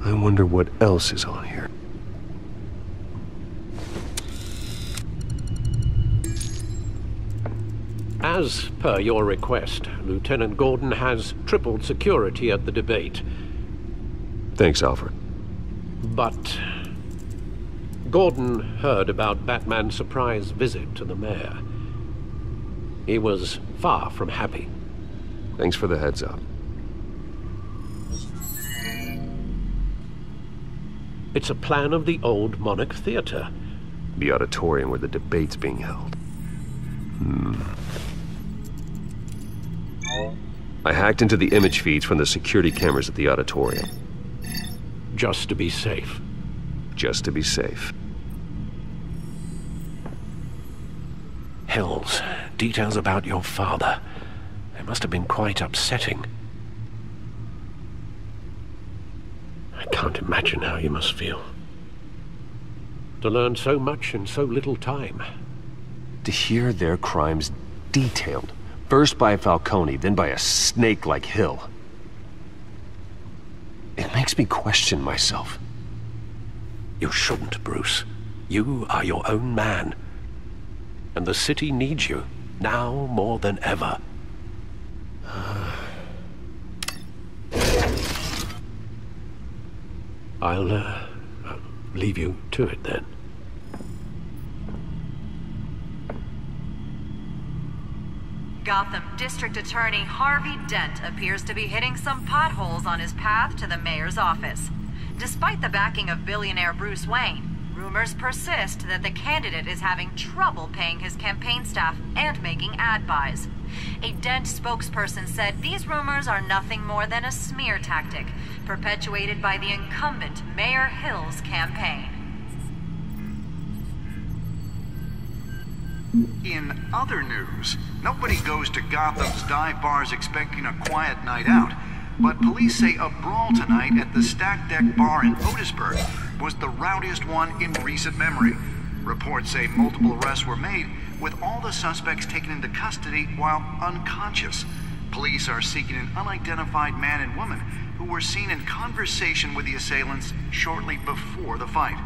I wonder what else is on here. As per your request, Lieutenant Gordon has tripled security at the debate. Thanks, Alfred. But Gordon heard about Batman's surprise visit to the mayor. He was far from happy. Thanks for the heads up. It's a plan of the old Monarch Theater. The auditorium where the debate's being held. I hacked into the image feeds from the security cameras at the auditorium. Just to be safe. Just to be safe. Hills, details about your father. It must have been quite upsetting. I can't imagine how you must feel. To learn so much in so little time. To hear their crimes detailed. First by Falcone, then by a snake like Hill. It makes me question myself. You shouldn't, Bruce. You are your own man. And the city needs you, now more than ever. I'll leave you to it then. Gotham District Attorney Harvey Dent appears to be hitting some potholes on his path to the mayor's office. Despite the backing of billionaire Bruce Wayne, rumors persist that the candidate is having trouble paying his campaign staff and making ad buys. A Dent spokesperson said these rumors are nothing more than a smear tactic, perpetuated by the incumbent Mayor Hill's campaign. In other news, nobody goes to Gotham's dive bars expecting a quiet night out, but police say a brawl tonight at the Stack Deck Bar in Otisburg was the rowdiest one in recent memory. Reports say multiple arrests were made, with all the suspects taken into custody while unconscious. Police are seeking an unidentified man and woman who were seen in conversation with the assailants shortly before the fight.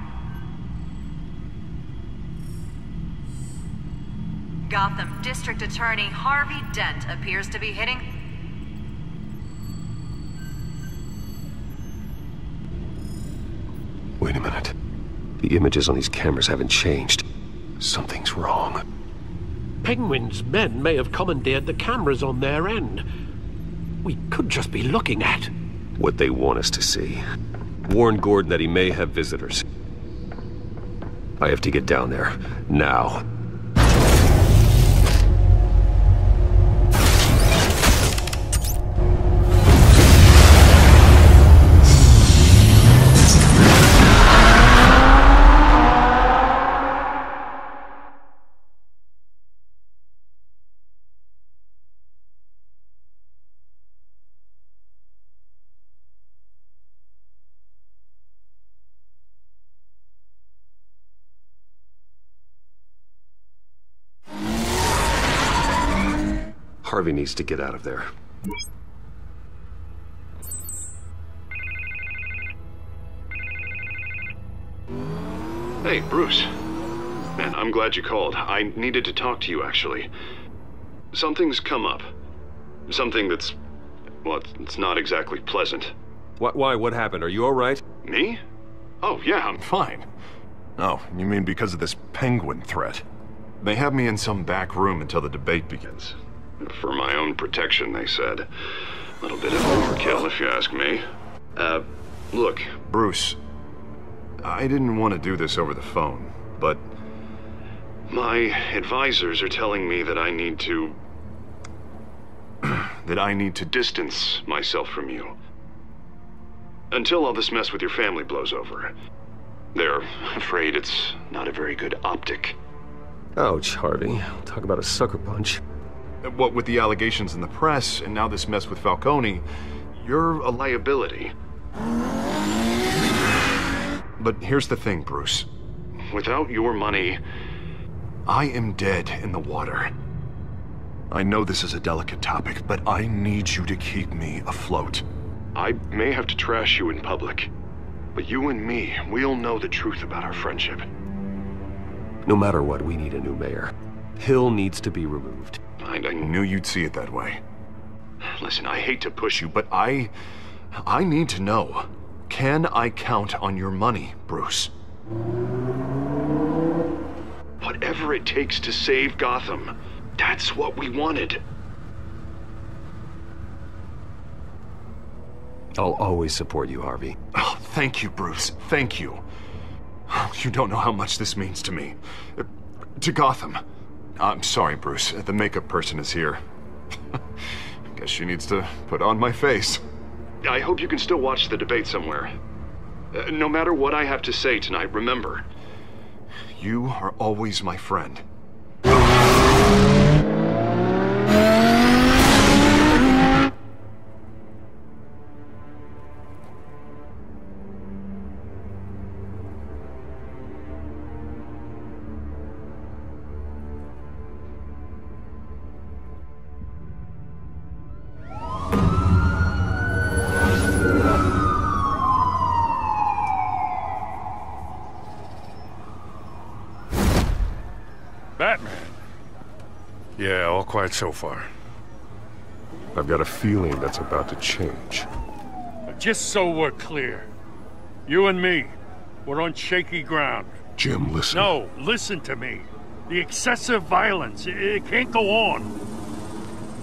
Gotham District Attorney Harvey Dent appears to be hitting... Wait a minute. The images on these cameras haven't changed. Something's wrong. Penguin's men may have commandeered the cameras on their end. We could just be looking at what they want us to see. Warn Gordon that he may have visitors. I have to get down there. Now. Harvey needs to get out of there. Hey, Bruce. Man, I'm glad you called. I needed to talk to you, actually. Something's come up. Something that's... well, it's not exactly pleasant. Why? What happened? Are you all right? Me? Oh, yeah, I'm fine. Oh, you mean because of this penguin threat? They have me in some back room until the debate begins. For my own protection, they said. A little bit of overkill, if you ask me. Look, Bruce, I didn't want to do this over the phone, but my advisors are telling me that I need to... that I need to distance myself from you. Until all this mess with your family blows over. They're afraid it's not a very good optic. Ouch, Harvey. Talk about a sucker punch. What with the allegations in the press, and now this mess with Falcone, you're a liability. But here's the thing, Bruce. Without your money, I am dead in the water. I know this is a delicate topic, but I need you to keep me afloat. I may have to trash you in public, but you and me, we'll know the truth about our friendship. No matter what, we need a new mayor. Hill needs to be removed. I knew you'd see it that way. Listen, I hate to push you, but I need to know. Can I count on your money, Bruce? Whatever it takes to save Gotham, that's what we wanted. I'll always support you, Harvey. Oh, thank you, Bruce. Thank you. You don't know how much this means to me. To Gotham. I'm sorry, Bruce. The makeup person is here. Guess she needs to put on my face. I hope you can still watch the debate somewhere. No matter what I have to say tonight, remember, you are always my friend. Batman. Yeah, all quiet so far. I've got a feeling that's about to change. Just so we're clear, you and me, we're on shaky ground. Jim, listen. No, listen to me. The excessive violence, it can't go on.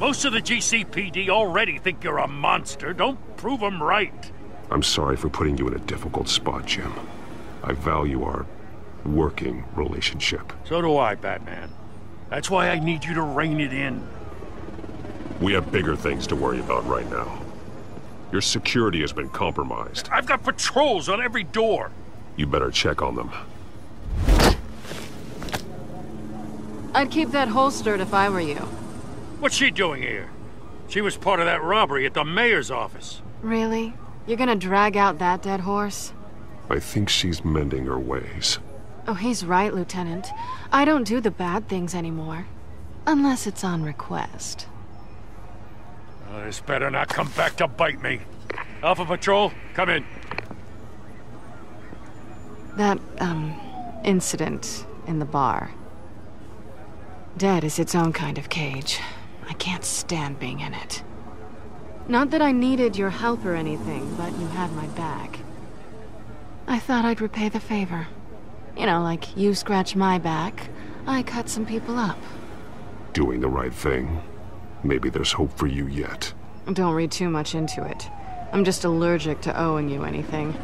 Most of the GCPD already think you're a monster. Don't prove them right. I'm sorry for putting you in a difficult spot, Jim. I value our working relationship. So do I, Batman. That's why I need you to rein it in. We have bigger things to worry about right now. Your security has been compromised. I've got patrols on every door. You better check on them. I'd keep that holstered if I were you. What's she doing here? She was part of that robbery at the mayor's office. Really? You're gonna drag out that dead horse? I think she's mending her ways. Oh, he's right, Lieutenant. I don't do the bad things anymore. Unless it's on request. Oh, this better not come back to bite me. Alpha Patrol, come in. That, incident in the bar. Dead is its own kind of cage. I can't stand being in it. Not that I needed your help or anything, but you had my back. I thought I'd repay the favor. You know, like you scratch my back, I cut some people up. Doing the right thing. Maybe there's hope for you yet. Don't read too much into it. I'm just allergic to owing you anything.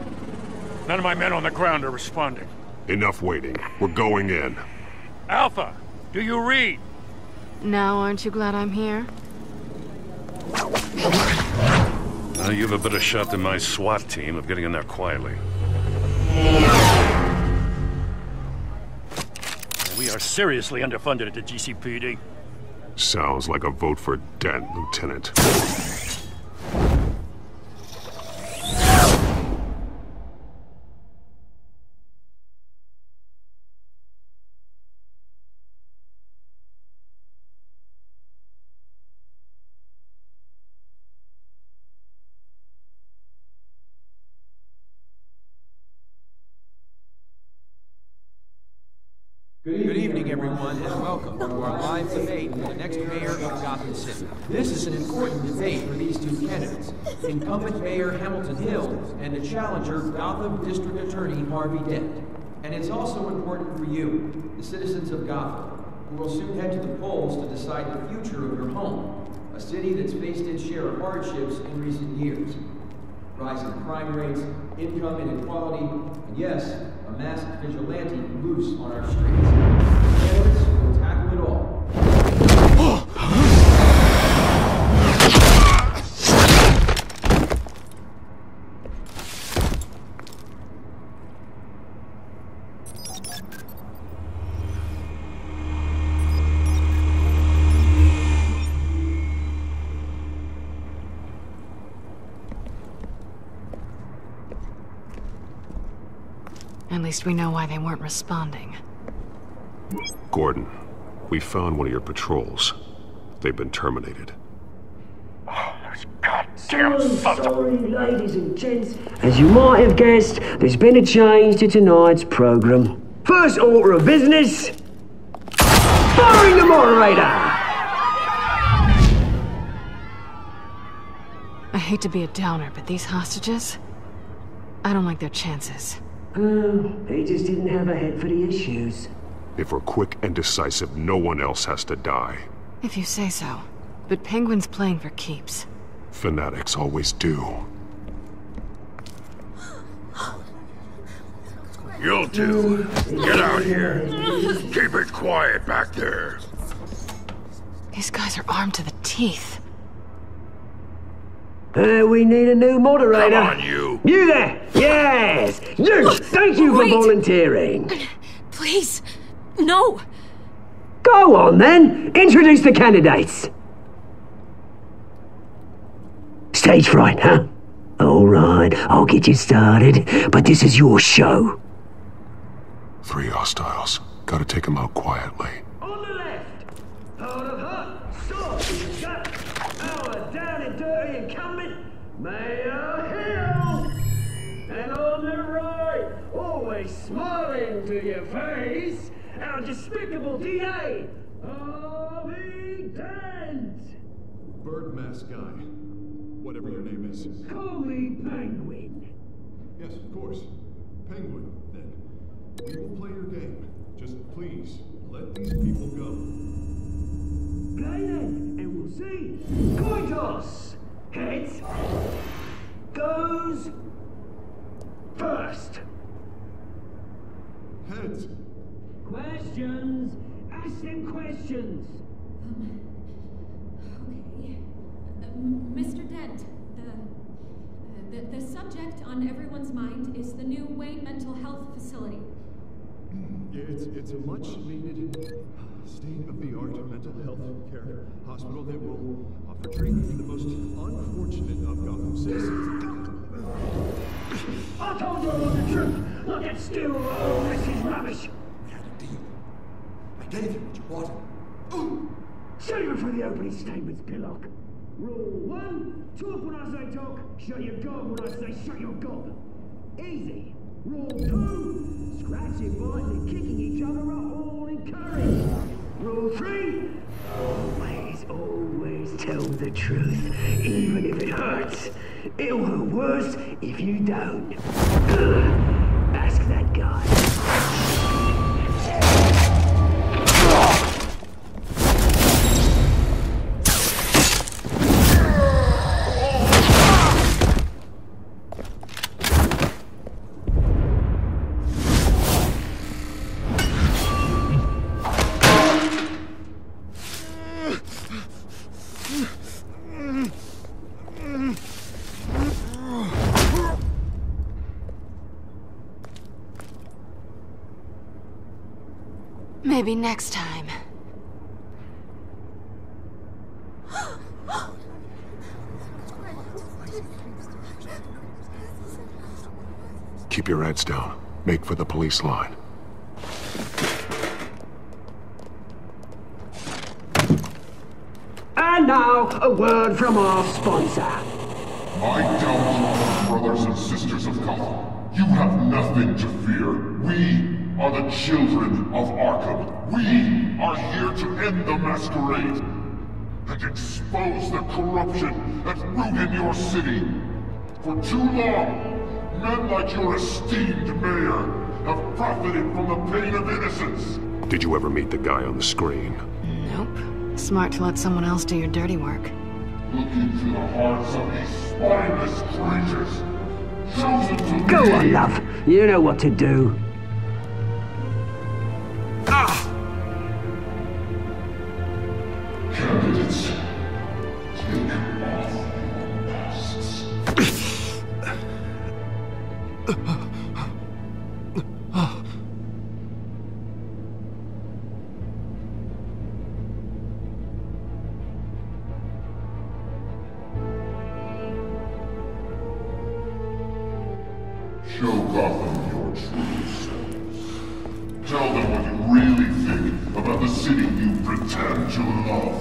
None of my men on the ground are responding. Enough waiting. We're going in. Alpha, do you read? Now, aren't you glad I'm here? Now you have a better shot than my SWAT team of getting in there quietly. We are seriously underfunded at the GCPD. Sounds like a vote for Dent, Lieutenant. Good evening, everyone, and welcome to our live debate for the next mayor of Gotham City. This is an important debate for these two candidates, incumbent Mayor Hamilton Hill and the challenger Gotham District Attorney Harvey Dent. And it's also important for you, the citizens of Gotham, who will soon head to the polls to decide the future of your home, a city that's faced its share of hardships in recent years. Rising crime rates, income inequality, and yes, a masked vigilante loose on our streets. Candidates will tackle it all. At least we know why they weren't responding. Gordon, we found one of your patrols. They've been terminated. Oh, those goddamn sorry, ladies and gents. As you might have guessed, there's been a change to tonight's program. First order of business, firing the moderator! I hate to be a downer, but these hostages, I don't like their chances. He just didn't have a head for the issues. If we're quick and decisive, no one else has to die. If you say so. But Penguin's playing for keeps. Fanatics always do. You two, get out here. Keep it quiet back there. These guys are armed to the teeth. We need a new moderator. Come on, you. You there! Yes! You! Thank you for volunteering. Please, no! Go on, then. Introduce the candidates. Stage fright, huh? All right, I'll get you started, but this is your show. 3 hostiles. Gotta take them out quietly. On the left, hard of heart, sword in the gut, our down and dirty incumbent, Mayor Hill. And on the right, always smiling to your face, our despicable DA, Harvey Dent. Bird mask guy. Whatever your name is. Call me Penguin. Yes, of course. Penguin, then. We will play your game. Just please, let these people go. Okay then, and we'll see. Coin toss. Heads goes first. Heads. Questions. Ask them questions. Okay. Mr. Dent, the subject on everyone's mind is the new Wayne Mental Health Facility. Yeah, it's a much-needed state-of-the-art mental health care hospital that will offer treatment for the most unfortunate of Gotham citizens. I told you all the truth. Look at still. Oh, this is rubbish. We had a deal. I gave you what you wanted. Save it for the opening statements, Pillock. Rule 1, talk when I say talk, shut your gob when I say shut your gob. Easy. Rule 2, scratching, biting and kicking each other are all encouraged. Rule 3, always tell the truth, even if it hurts. It'll hurt worse if you don't. Ask that guy. Maybe next time. Keep your heads down. Make for the police line. And now, a word from our sponsor. My Telltale brothers and sisters of Gotham, you have nothing to fear. We are the children of Arkham. We are here to end the masquerade and expose the corruption that ruined your city. For too long, men like your esteemed mayor have profited from the pain of innocence. Did you ever meet the guy on the screen? Nope. Smart to let someone else do your dirty work. Look into the hearts of these spineless creatures. Chosen to Go on, love. You know what to do. Candidates, take off your masks. Show Gotham your true selves. Tell them what you really think about the city you pretend to love.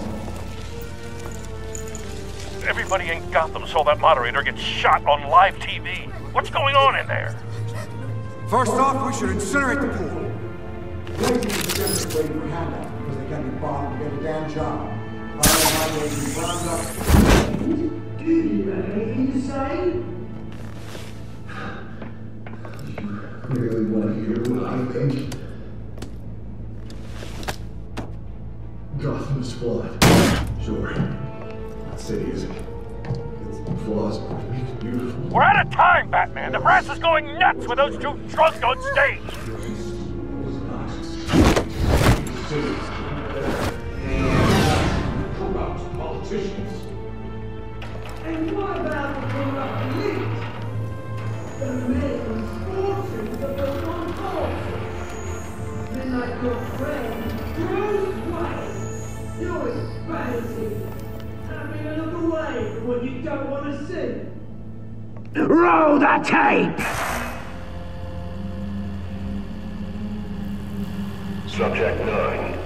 Everybody in Gotham saw that moderator get shot on live TV. What's going on in there? First off, we should incinerate the pool. Waiting for handouts because they can't be bothered to get a damn job. I don't know how they can round up. Do you have anything to say? Really want to hear what I think? Gotham's flawed. Sure. That city isn't. It's flaws, but it makes it beautiful. We're out of time, Batman! The brass is going nuts with those two drunks on stage! Corrupt politicians. And what about the corrupt elite? The men's fortunes of the wrong cause. Men like your friend, Bruce Wayne. You're expansive. Having to look away from what you don't want to see. Roll the tape! Subject 9.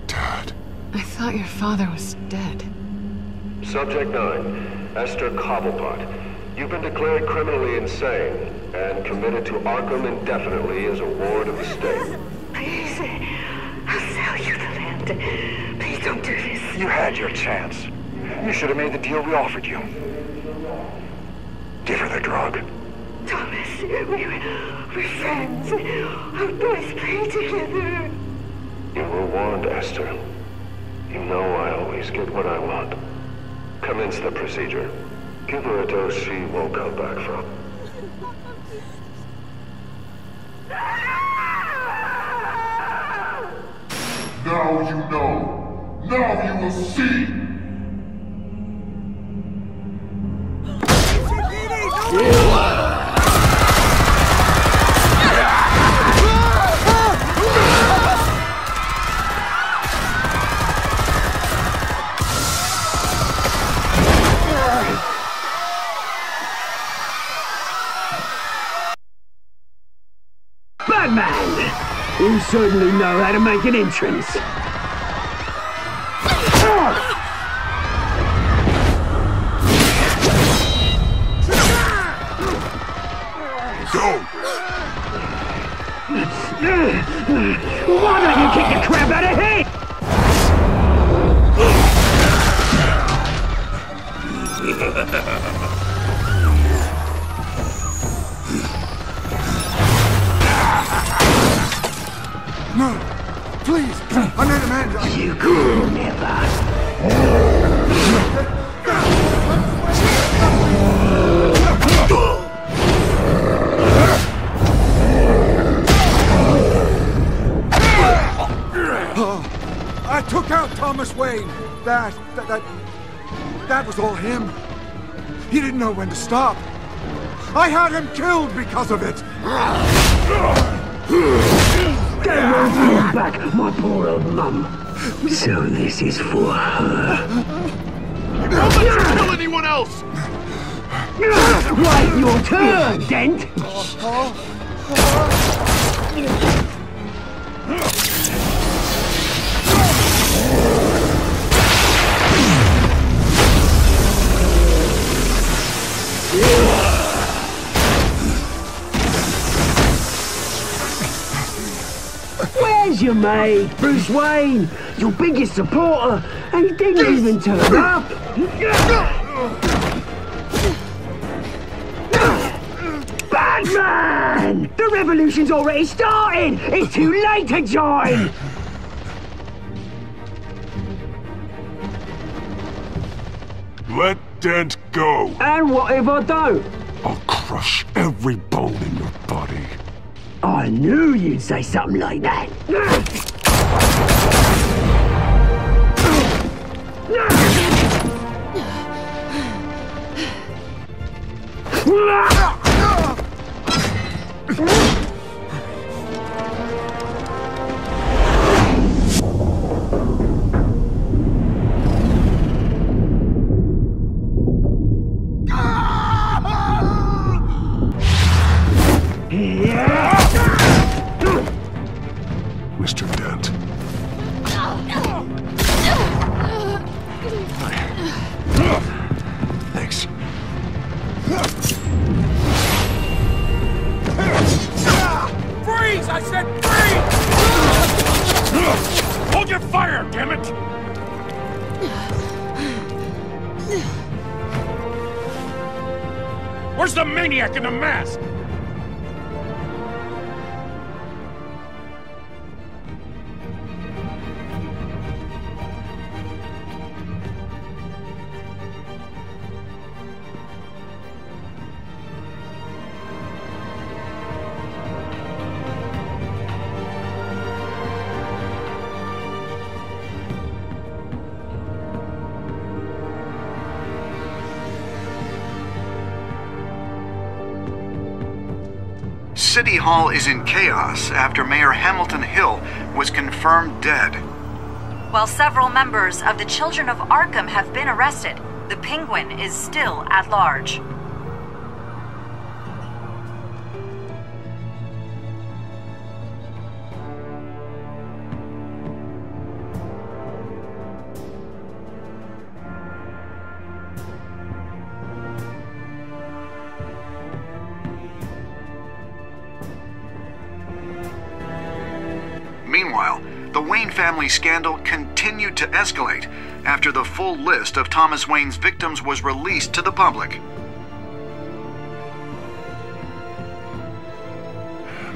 Dad. I thought your father was dead. Subject 9. Esther Cobblepot. You've been declared criminally insane and committed to Arkham indefinitely as a ward of the state. Please, I'll sell you the land. Please don't do this. You had your chance. You should have made the deal we offered you. Give her the drug. Thomas, we're friends. Our boys play together. You were warned, Esther. You know I always get what I want. Commence the procedure. Give her a dose she won't come back from. Now you know. Now you will see. Batman! You certainly know how to make an entrance. Go! Why don't you kick the crap out of him? No! Please! I made Amanda! You could never. I took out Thomas Wayne. That was all him. He didn't know when to stop. I had him killed because of it. They won't bring back my poor old mum. So this is for her. Don't let you kill anyone else! Right, your turn, Dent! Where's your mate, Bruce Wayne? Your biggest supporter, and he didn't even turn up. Batman! The revolution's already started! It's too late to join! Let Dent go. And what if I don't? I'll crush every bone in your body. I knew you'd say something like that. Mr. Dent. Thanks. Freeze! I said freeze! Hold your fire, damn it! Where's the maniac in the mask? City Hall is in chaos after Mayor Hamilton Hill was confirmed dead. While several members of the Children of Arkham have been arrested, the Penguin is still at large. Meanwhile, the Wayne family scandal continued to escalate after the full list of Thomas Wayne's victims was released to the public.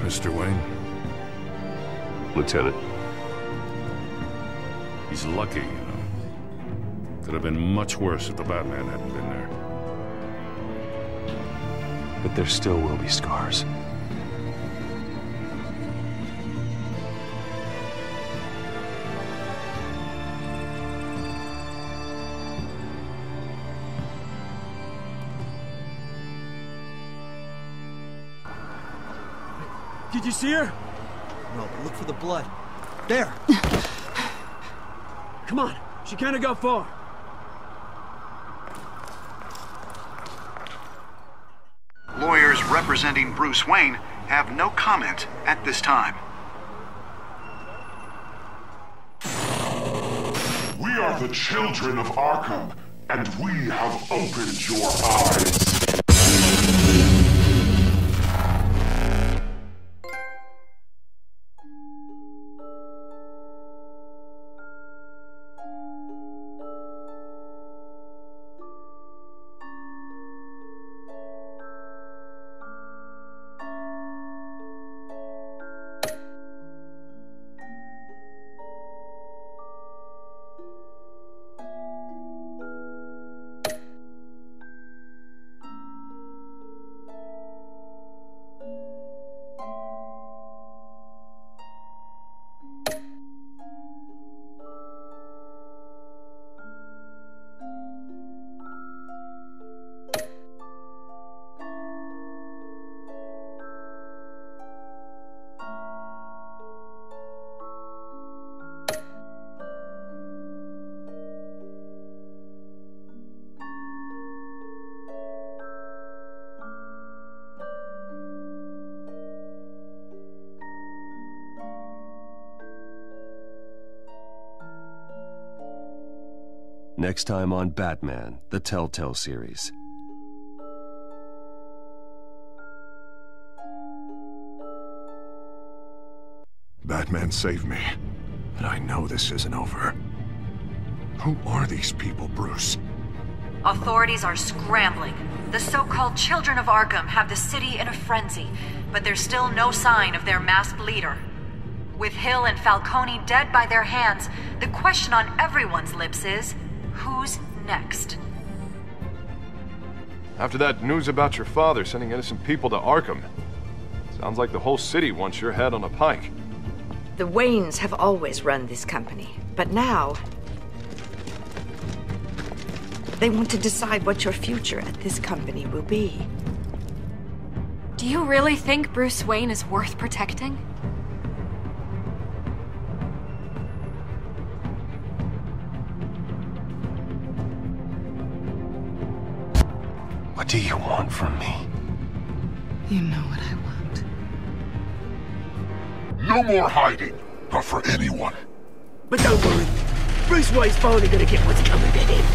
Mr. Wayne? Lieutenant. He's lucky, Could have been much worse if the Batman hadn't been there. But there still will be scars. Did you see her? No, but look for the blood. There! Come on, she can't have got far. Lawyers representing Bruce Wayne have no comment at this time. We are the children of Arkham, and we have opened your eyes. Next time on Batman, the Telltale series. Batman saved me, but I know this isn't over. Who are these people, Bruce? Authorities are scrambling. The so-called Children of Arkham have the city in a frenzy, but there's still no sign of their masked leader. With Hill and Falcone dead by their hands, the question on everyone's lips is, who's next? After that news about your father sending innocent people to Arkham, sounds like the whole city wants your head on a pike. The Waynes have always run this company, but now they want to decide what your future at this company will be. Do you really think Bruce Wayne is worth protecting? What do you want from me? You know what I want. No more hiding, not for anyone. But don't worry, Bruce Wayne's finally gonna get what's coming to him.